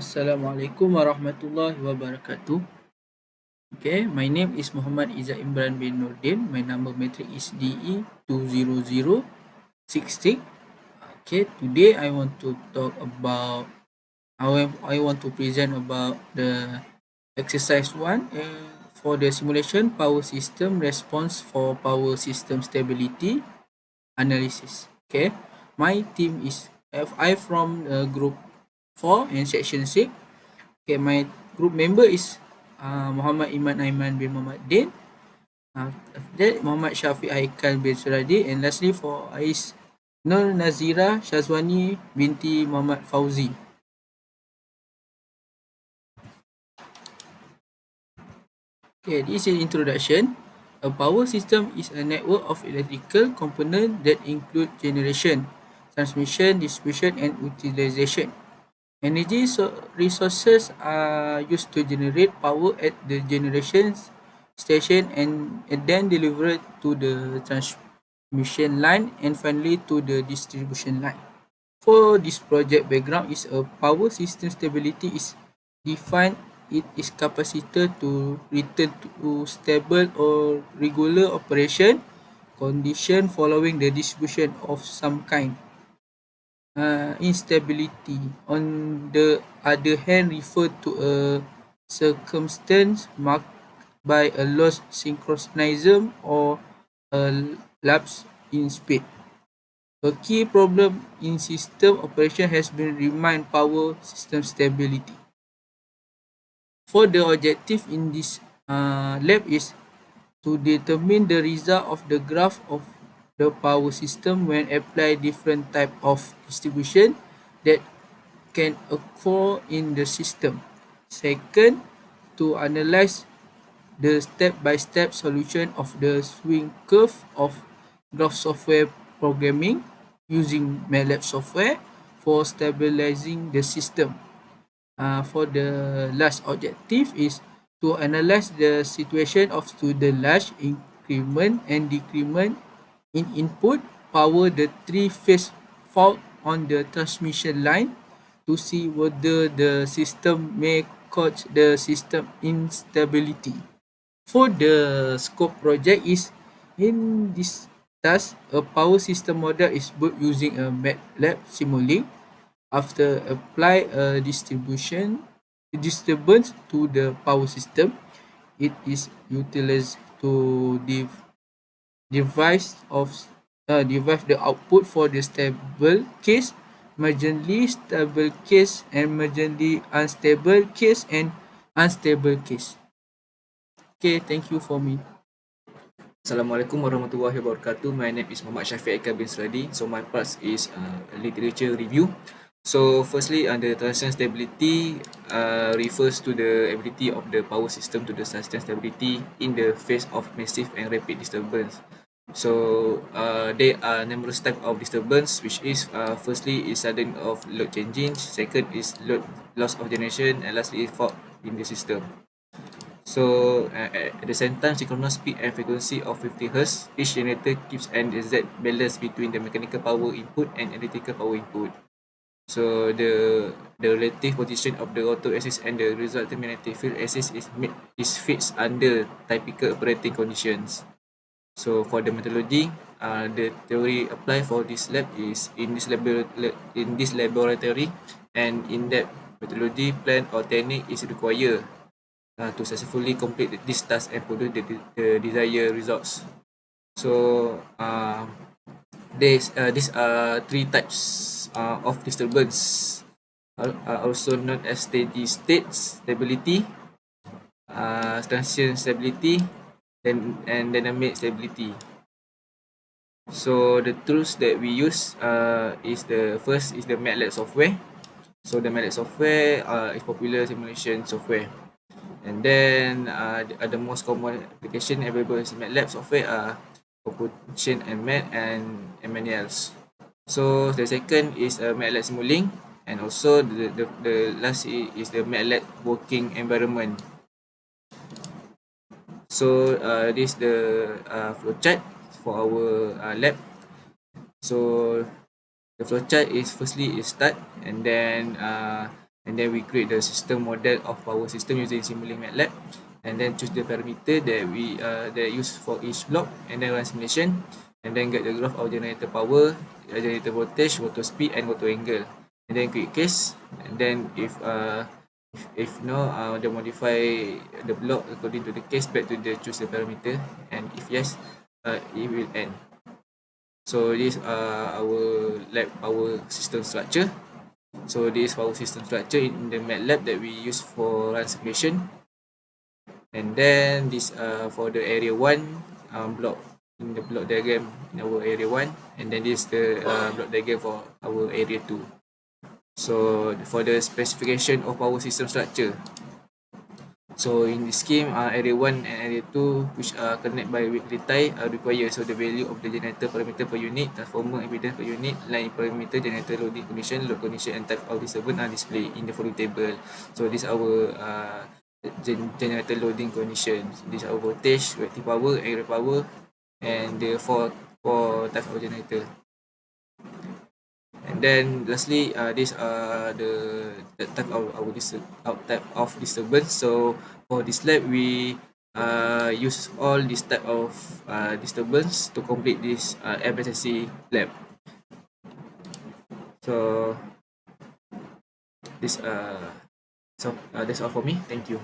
Assalamualaikum warahmatullahi wabarakatuh. Okay, my name is Muhammad Izzat Imran bin Nordin. My number matric is DE20066. Okay, today I want to talk about I want to present about the exercise 1 for the simulation power system response for power system stability analysis. Okay, my team is FI from group 4 and section 6. Okay, my group member is Muhammad Iman Aiman bin Muhammad Din. After that, Muhammad Syafiq Haikal bin Suradi. And lastly for Ais Nur Nazira Shazwani binti Muhammad Fauzi. Okay, this is introduction. A power system is a network of electrical components that include generation, transmission, distribution, and utilization. Energy resources are used to generate power at the generation station and then delivered to the transmission line and finally to the distribution line. For this project background is a power system stability is defined it is capacity to return to stable or regular operation condition following the distribution of some kind. Instability, on the other hand, refer to a circumstance marked by a lost synchronism or a lapse in speed. A key problem in system operation has been remain power system stability. For the objective in this lab is to determine the result of the graph of the power system when apply different type of distribution that can occur in the system. Second, to analyze the step-by-step solution of the swing curve of graph software programming using MATLAB software for stabilizing the system. For the last objective is to analyze the situation of the large increment and decrement in input power the three-phase fault on the transmission line to see whether the system may cause the system instability. For the scope project is in this task, a power system model is built using a MATLAB Simulink. After apply a disturbance to the power system, it is utilized to devise the output for the stable case, marginally stable case, and marginally unstable case and unstable case. Okay, thank you for me. Assalamualaikum warahmatullahi wabarakatuh. My name is Muhammad Syafiq Haikal bin Suradi. So my part is literature review. So firstly, the transition stability refers to the ability of the power system to sustain stability in the face of massive and rapid disturbance. So there are numerous types of disturbance, which is firstly is sudden of load changing, second is load loss of generation, and lastly fault in the system. So at the same time, synchronous speed and frequency of 50 Hz, each generator keeps an exact balance between the mechanical power input and electrical power input. So the relative position of the rotor axis and the resultant magnetic field axis is fixed under typical operating conditions. So for the methodology, the theory applied for this lab is in this laboratory, and in that methodology plan or technique is required to successfully complete this task and produce the desired results. So these are three types of disturbance, also known as steady state stability, transient stability, and dynamic stability. So the tools that we use is the first is the MATLAB software. So the MATLAB software is popular simulation software. And then the most common application available is MATLAB software are Computation and Math and many else. So the second is MATLAB Simulink, and also the last is the MATLAB working environment. So this is the flowchart for our lab. So the flowchart is firstly is start, and then and then we create the system model of power system using Simulink MATLAB, and then choose the parameter that we that use for each block, and then run simulation, and then get the graph of generator power, generator voltage, rotor speed, and rotor angle, and then create case, and then if no, then modify the block according to the case back to the choose the parameter, and if yes, it will end. So this our lab power system structure. So this power system structure in the MATLAB that we use for run simulation, and then this for the area 1 block in the block diagram in our area 1, and then this the block diagram for our area 2. So for the specification of power system structure, so in this scheme, area 1 and area 2, which are connected by weakly tie, are required. So the value of the generator parameter per unit, transformer impedance per unit, line parameter, generator loading condition, load condition, and type of disturbance are displayed in the following table. So this our generator loading condition. This our voltage, reactive power, area power, and the four type of generator. And then lastly, these are the type of our type of disturbance. So for this lab, we use all this type of disturbance to complete this FSSC lab. So this that's all for me. Thank you.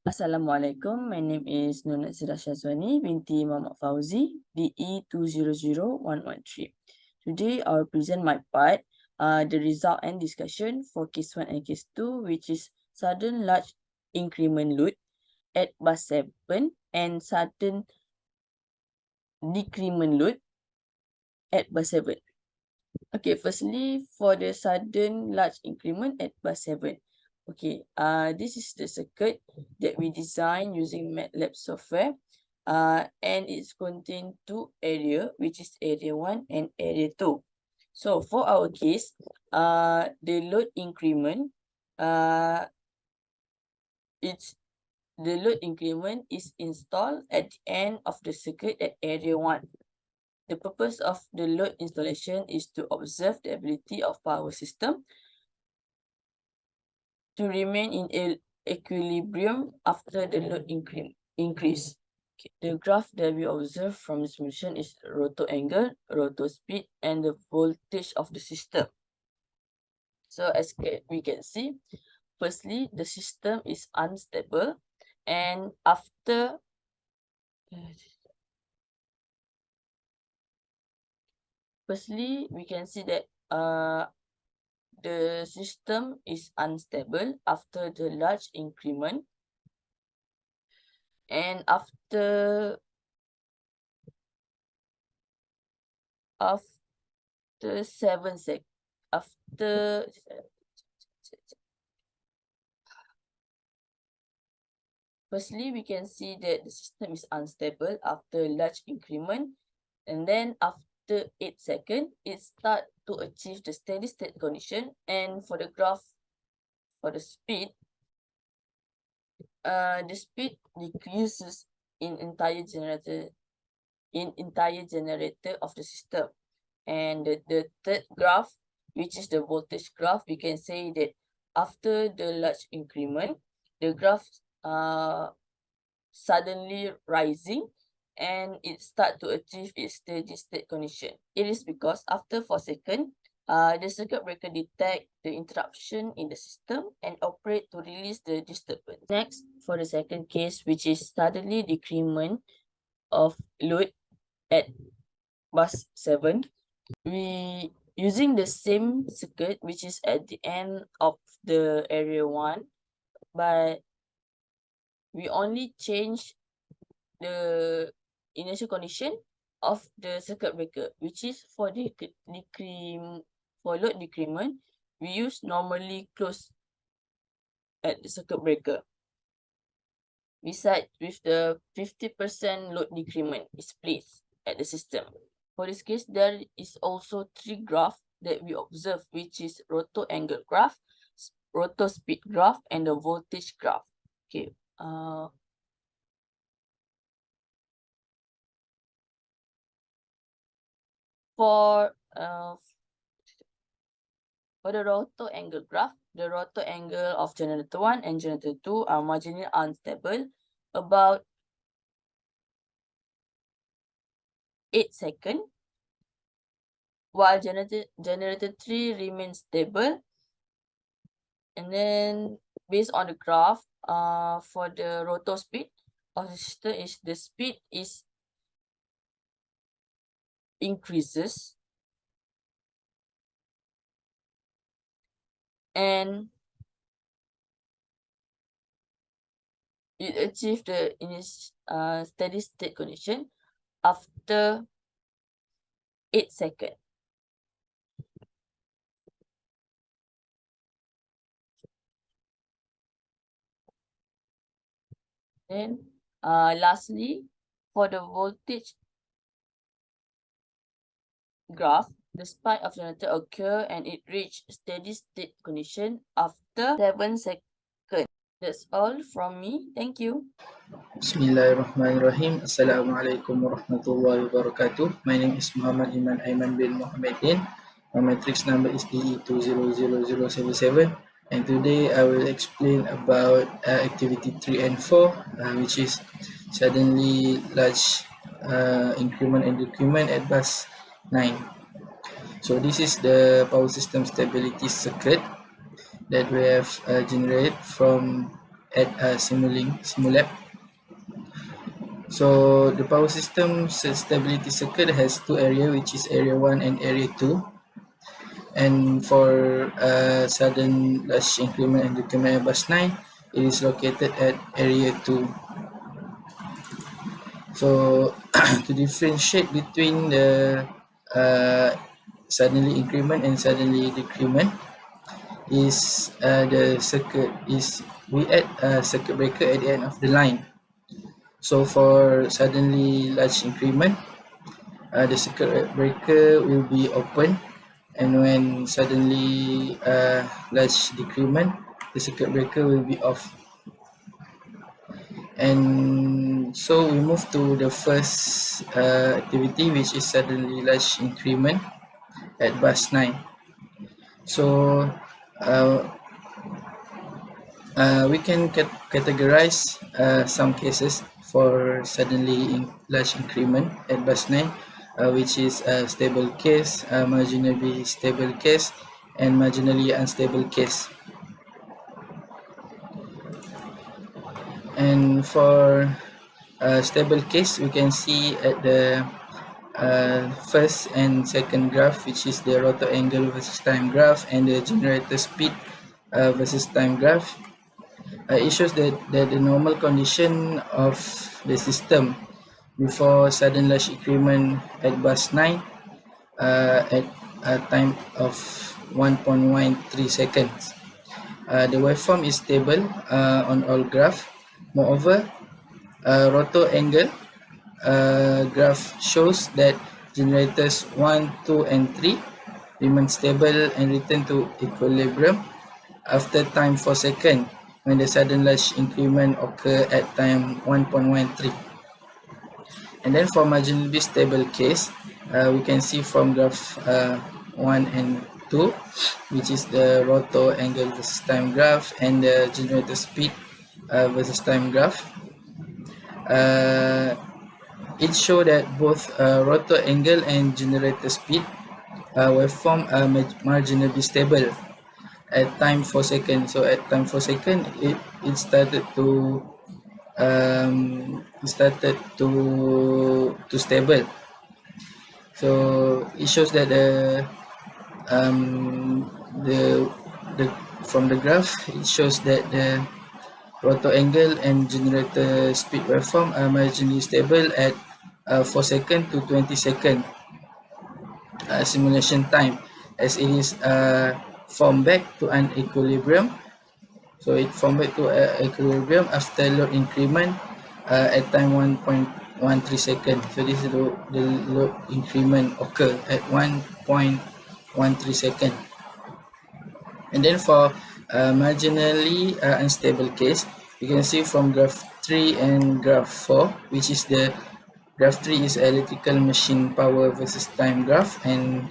Assalamualaikum. My name is Nunat Sirah Syazwani binti Muhammad Fauzi, DE 200113. Today, I'll present my part, the result and discussion for case 1 and case 2, which is sudden large increment load at bus 7 and sudden decrement load at bus 7. Okay, firstly, for the sudden large increment at bus 7. Okay, this is the circuit that we design using MATLAB software. And it's contained two area, which is area 1 and area 2. So for our case, the load increment, the load increment is installed at the end of the circuit at area 1. The purpose of the load installation is to observe the ability of power system to remain in equilibrium after the load increase. Okay. The graph that we observe from this simulation is rotor angle, rotor speed, and the voltage of the system. So as we can see, firstly, the system is unstable, and after firstly, we can see that the system is unstable after the large increment, and after 7 sec after firstly, we can see that the system is unstable after large increment, and then after 8 seconds, it start to achieve the steady state condition. And for the graph, for the speed, the speed decreases in entire generator of the system. And the third graph, which is the voltage graph, we can say that after the large increment, the graph suddenly rising, and it start to achieve its steady state condition. It is because after 4 seconds, the circuit breaker detect the interruption in the system and operate to release the disturbance. Next, for the second case, which is suddenly decrement of load at bus 7, we using the same circuit, which is at the end of the area 1, but we only change the initial condition of the circuit breaker, which is for the load decrement, we use normally close at the circuit breaker. Besides, with the 50% load decrement is placed at the system. For this case, there is also 3 graphs that we observe, which is rotor angle graph, rotor speed graph, and the voltage graph. Okay. For For the rotor angle graph, the rotor angle of generator 1 and generator 2 are marginally unstable, about 8 seconds, while generator 3 remains stable. And then based on the graph, for the rotor speed of the system is the speed is increases, and it achieves the steady state condition after 8 seconds. Then lastly, for the voltage graph, the spike of generator occur and it reach steady state condition after 7 seconds. That's all from me. Thank you. Bismillahirrahmanirrahim. Assalamualaikum warahmatullahi wabarakatuh. My name is Muhammad Iman Aiman bin Muhammadin. My matrix number is DE200077, and today I will explain about activity 3 and 4, which is suddenly large increment and decrement at bus 9. So this is the power system stability circuit that we have generated from at Simulab. So the power system stability circuit has two areas, which is area 1 and area 2. And for sudden large increment and decrement at bus 9, it is located at area 2. So to differentiate between the suddenly increment and suddenly decrement is the circuit is we add a circuit breaker at the end of the line. So for suddenly large increment, the circuit breaker will be open, and when suddenly large decrement, the circuit breaker will be off. And so we move to the first activity, which is suddenly large increment at bus 9. So we can categorize some cases for suddenly large increment at bus 9, which is a stable case, marginally stable case, and marginally unstable case. And for stable case, we can see at the first and second graph, which is the rotor angle versus time graph and the generator speed versus time graph. It shows that the normal condition of the system before sudden large increment at bus 9 at a time of 1.13 seconds. The waveform is stable on all graph. Moreover, rotor angle graph shows that generators 1, 2, and 3 remain stable and return to equilibrium after time 4 seconds when the sudden large increment occur at time 1.13. And then for marginally stable case, we can see from graph 1 and 2, which is the rotor angle versus time graph and the generator speed versus time graph. It shows that both rotor angle and generator speed waveform are marginally stable at time 4 seconds. So at time 4 seconds, it started to stable. So it shows that the from the graph, it shows that the rotor angle and generator speed waveform are marginally stable at 4 seconds to 20 seconds simulation time, as it is formed back to an equilibrium. So it formed back to equilibrium after load increment at time 1.13 seconds. So this is the load increment occur at 1.13 seconds. And then for marginally unstable case, you can see from graph 3 and graph 4, which is the graph 3 is electrical machine power versus time graph, and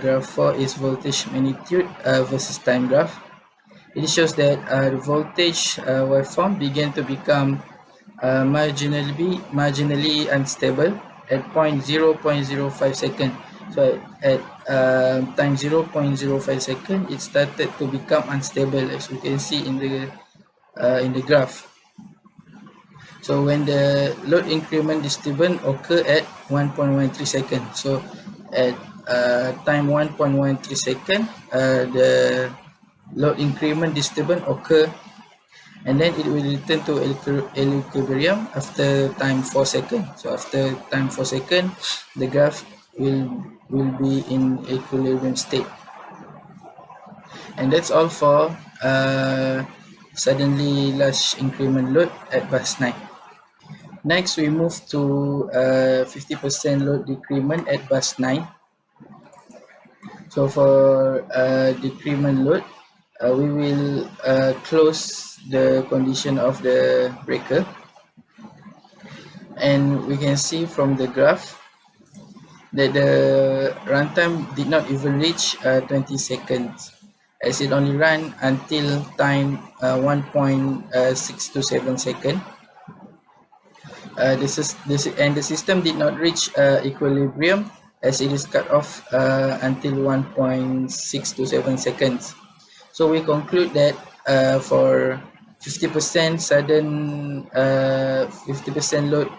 graph 4 is voltage magnitude versus time graph. It shows that the voltage waveform began to become marginally unstable at 0.05 second. So at time 0.05 second, it started to become unstable, as you can see in the graph. So when the load increment disturbance occur at 1.13 second. So at time 1.13 second, the load increment disturbance occur, and then it will return to equilibrium after time 4 seconds. So after time 4 seconds, the graph will be in equilibrium state. And that's all for suddenly large increment load at bus 9. Next, we move to 50% load decrement at bus 9. So for decrement load, we will close the condition of the breaker, and we can see from the graph that the runtime did not even reach 20 seconds, as it only ran until time 1.627 seconds. The system did not reach equilibrium, as it is cut off until 1.627 seconds. So we conclude that for 50% sudden 50% load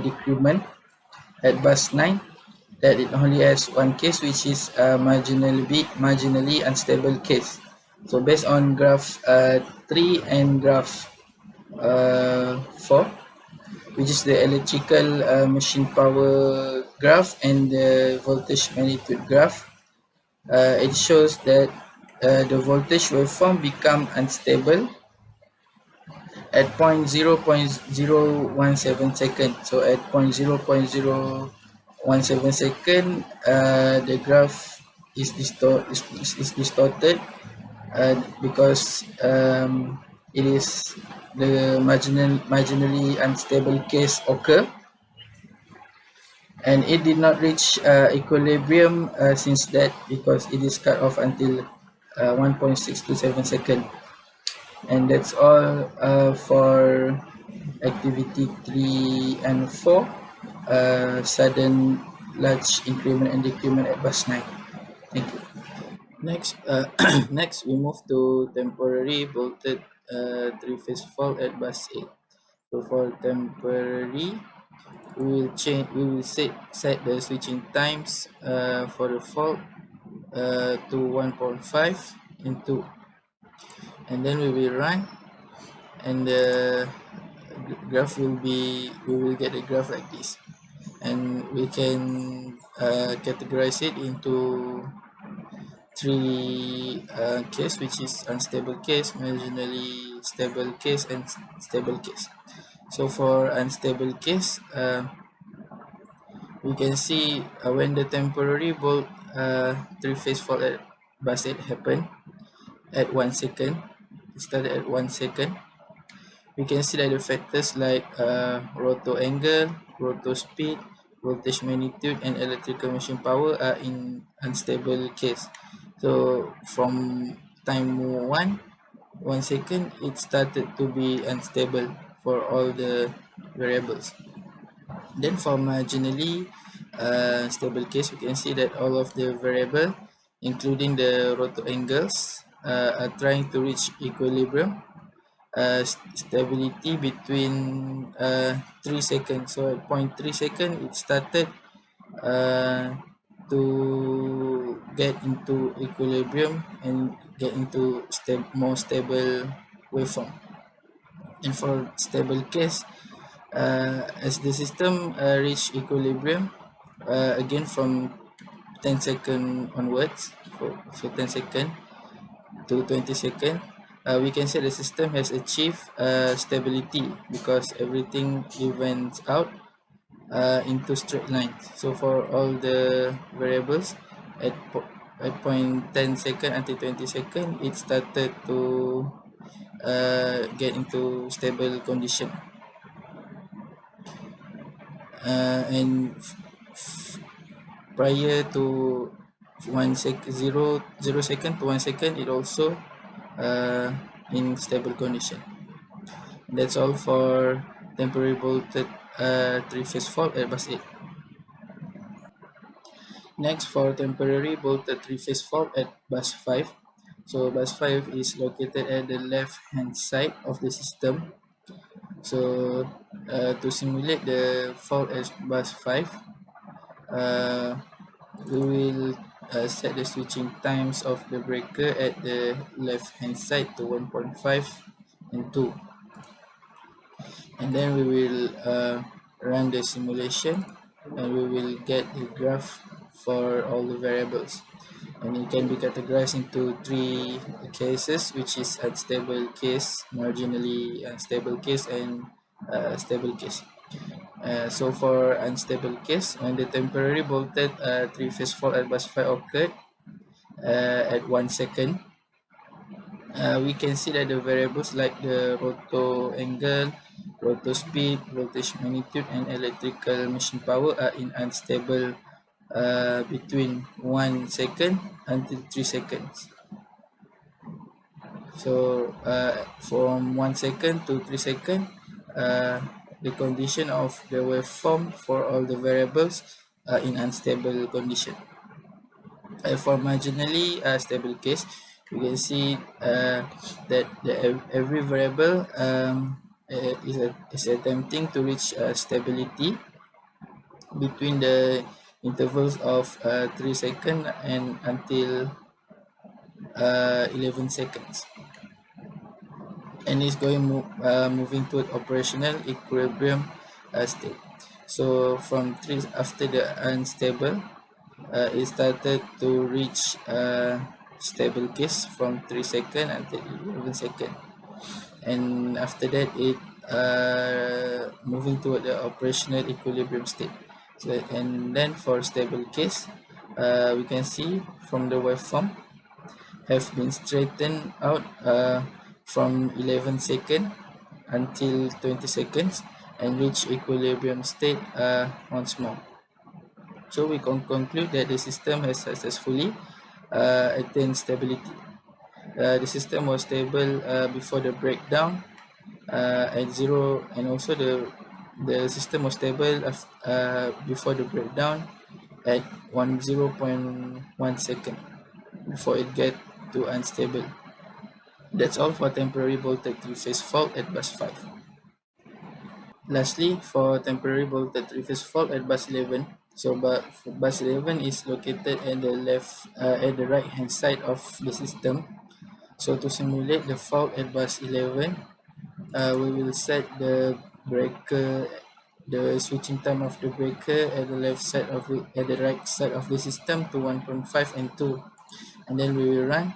decrement at bus 9, that it only has one case, which is marginally unstable case. So based on graph 3 and graph 4, which is the electrical machine power graph and the voltage magnitude graph, it shows that the voltage waveform become unstable at 0.017 second. So at 0.017 second, the graph is distorted because it is the marginally unstable case occur, and it did not reach equilibrium since that, because it is cut off until 1.627 second. And that's all for activity 3 and 4, sudden large increment and decrement at bus 9. Thank you. Next, next we move to temporary bolted three-phase fault at bus 8. So for temporary, we will set the switching times for the fault to 1.5 into, and then we will run, and the graph will be, we will get a graph like this, and we can categorize it into three case, which is unstable case, marginally stable case, and stable case. So for unstable case, we can see when the temporary bolt three-phase fault at bus 8 happened at 1 second, it started at 1 second. We can see that the factors like rotor angle, rotor speed, voltage magnitude, and electrical machine power are in unstable case. So from time 1 second, it started to be unstable for all the variables. Then for marginally stable case, we can see that all of the variable, including the rotor angles, are trying to reach equilibrium stability between 3 seconds. So at 0.3 second, it started to get into equilibrium and get into more stable waveform. And for stable case, as the system reach equilibrium, again from 10 second onwards, so 10 second to 20 second, we can say the system has achieved stability, because everything evens out into straight lines. So for all the variables at 0.10 second until 20 second, it started to get into stable condition. And prior to 0 second to 1 second, it also in stable condition. That's all for temporary bolted three-phase fault at bus 8. Next, for temporary bolted three-phase fault at bus 5. So bus 5 is located at the left hand side of the system. So to simulate the fault at bus 5, we will set the switching times of the breaker at the left hand side to 1.5 and 2, and then we will run the simulation, and we will get the graph for all the variables, and it can be categorized into 3 cases, which is unstable case, marginally unstable case, and stable case. So for unstable case, when the temporary bolted three-phase fault at bus 5 occurred at 1 second, we can see that the variables like the rotor angle, rotor speed, voltage magnitude, and electrical machine power are in unstable between 1 second until 3 seconds. So from 1 second to 3 seconds, the condition of the waveform for all the variables are in unstable condition. For marginally stable case, we can see that every variable is attempting to reach stability between the intervals of 3 seconds and until 11 seconds, and is moving toward operational equilibrium state. So from 3 after the unstable, it started to reach stable case from 3 seconds until 11 seconds, and after that it moving toward the operational equilibrium state. So, and then for stable case, we can see from the waveform have been straightened out from 11 seconds until 20 seconds and reach equilibrium state once more. So we can conclude that the system has successfully attained stability. The system was stable before the breakdown at 0, and also the system was stable before the breakdown at 0.1 second before it get to unstable. That's all for temporary bolted three-phase fault at bus 5. Lastly, for temporary bolted three-phase fault at bus 11, so bus 11 is located at the right hand side of the system. So to simulate the fault at bus 11, we will set the breaker, the switching time of the breaker at the right side of the system to 1.5 and 2, and then we will run,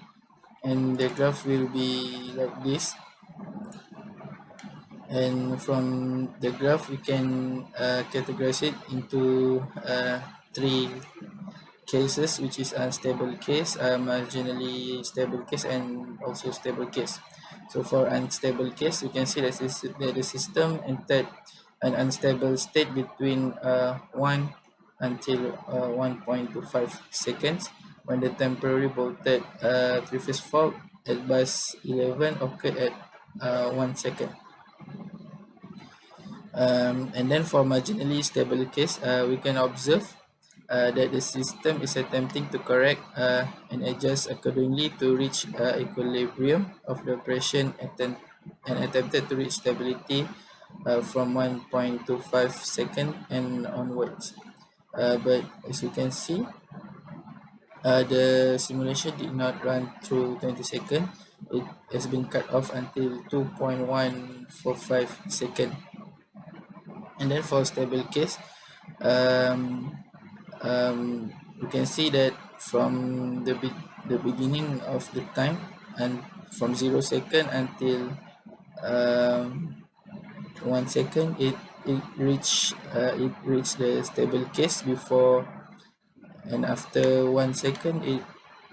and the graph will be like this. And from the graph we can categorize it into 3 cases, which is unstable case, marginally stable case, and also stable case. So for unstable case, we can see that the system entered an unstable state between 1 until 1.25 seconds when the temporary bolted three-phase fault at bus 11 occurred at 1 second. And then for marginally stable case, we can observe that the system is attempting to correct and adjust accordingly to reach equilibrium of the operation and attempted to reach stability from 1.25 second and onwards. But as you can see, the simulation did not run through 20 seconds. It has been cut off until 2.145 seconds. And then for stable case, we can see that from the beginning of the time, and from 0 second until 1 second, it reached the stable case before, and after 1 second it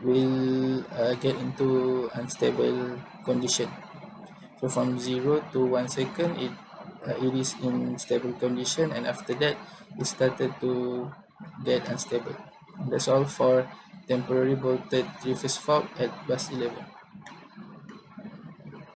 will get into unstable condition. So from 0 to 1 second, it is in stable condition, and after that it started to get unstable. That's all for temporary bolted reverse valve at bus 11.